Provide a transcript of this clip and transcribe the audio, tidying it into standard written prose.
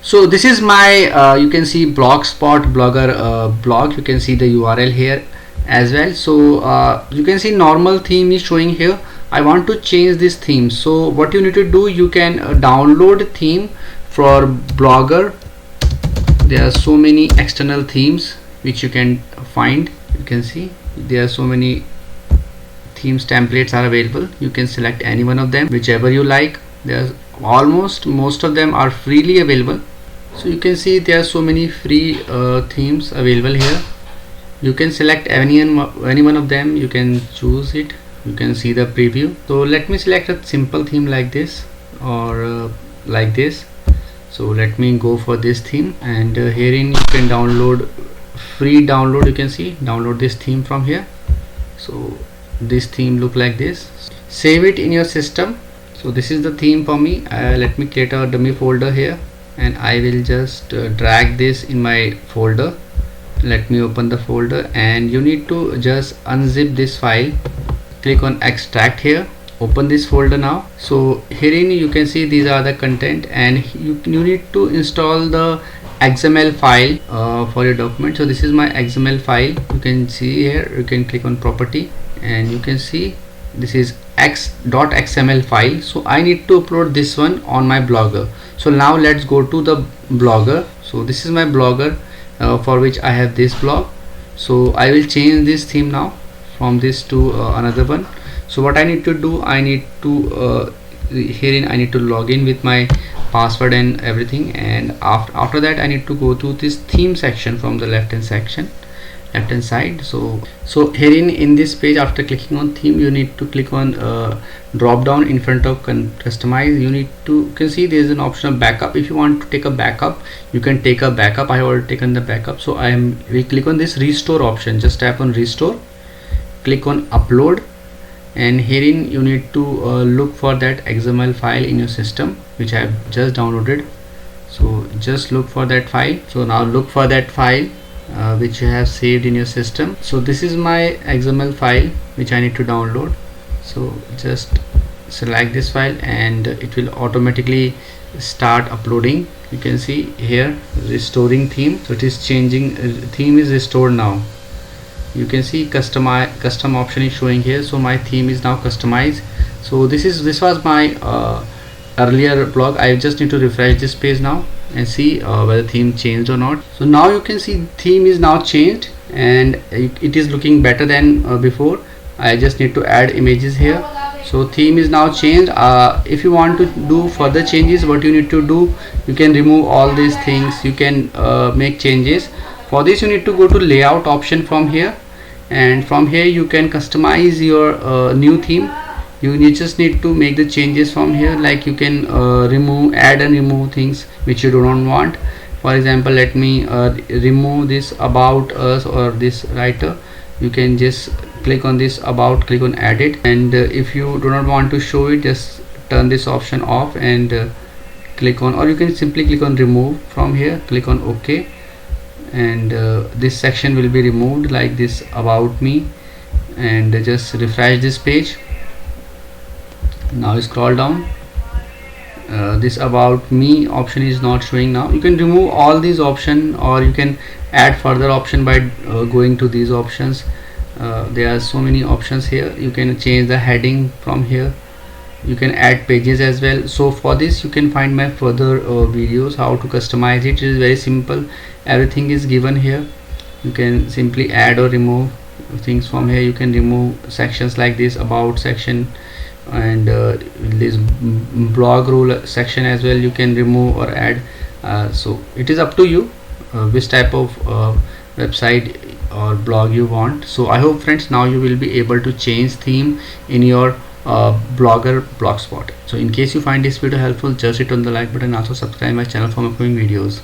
So this is my you can see Blogspot blogger blog. You can see the URL here as well. So you can see normal theme is showing here. I want to change this theme. So what you need to do, you can download theme for Blogger. There are so many external themes which you can find. You can see there are so many themes templates are available. You can select any one of them, whichever you like. There's almost most of them are freely available. So you can see there are so many free themes available here. You can select any one of them. You can choose it. You can see the preview. So let me select a simple theme like this, or like this. So let me go for this theme, and herein you can download free download. You can see download this theme from here. So this theme look like this. Save it in your system. So this is the theme for me. Let me create a dummy folder here, and I will just drag this in my folder. Let me open the folder, and you need to just unzip this file. Click on extract here, open this folder now. So herein you can see these are the content, and you need to install the XML file for your document. So this is my XML file. You can see here, you can click on property, and you can see this is x.xml file. So I need to upload this one on my Blogger. So now let's go to the Blogger. So this is my Blogger for which I have this blog. So I will change this theme now from this to another one. So what I need to do, I need to herein I need to log in with my password and everything, and after that I need to go to this theme section from the left hand side. So herein in this page, after clicking on theme, you need to click on drop down in front of customize. You can see there is an option of backup. If you want to take a backup, you can take a backup. I have already taken the backup, so we click on this restore option. Just tap on restore, click on upload, and herein you need to look for that XML file in your system which I have just downloaded. So just look for that file. So now look for that file which you have saved in your system. So this is my XML file which I need to download. So just select this file, and it will automatically start uploading. You can see here restoring theme. So it is changing, theme is restored now. You can see custom option is showing here. So my theme is now customized. So this was my earlier blog. I just need to refresh this page now and see whether theme changed or not. So now you can see theme is now changed, and it is looking better than before. I just need to add images here. So theme is now changed. If you want to do further changes, what you need to do, you can remove all these things. You can make changes. For this you need to go to layout option from here, and from here you can customize your new theme. You just need to make the changes from here, like you can add and remove things which you do not want. For example, let me remove this about us or this writer. You can just click on this about, click on edit, and if you do not want to show it, just turn this option off and click on, or you can simply click on remove from here, click on OK, and this section will be removed, like this about me, and just refresh this page. Now scroll down. This about me option is not showing now. You can remove all these options, or you can add further option by going to these options. There are so many options here. You can change the heading from here. You can add pages as well. So for this you can find my further videos how to customize it. It is very simple. Everything is given here. You can simply add or remove things from here. You can remove sections like this about section, and this blog rule section as well. You can remove or add. So it is up to you which type of website or blog you want. So I hope friends, now you will be able to change theme in your Blogspot. So in case you find this video helpful, just hit on the like button, also subscribe my channel for upcoming videos.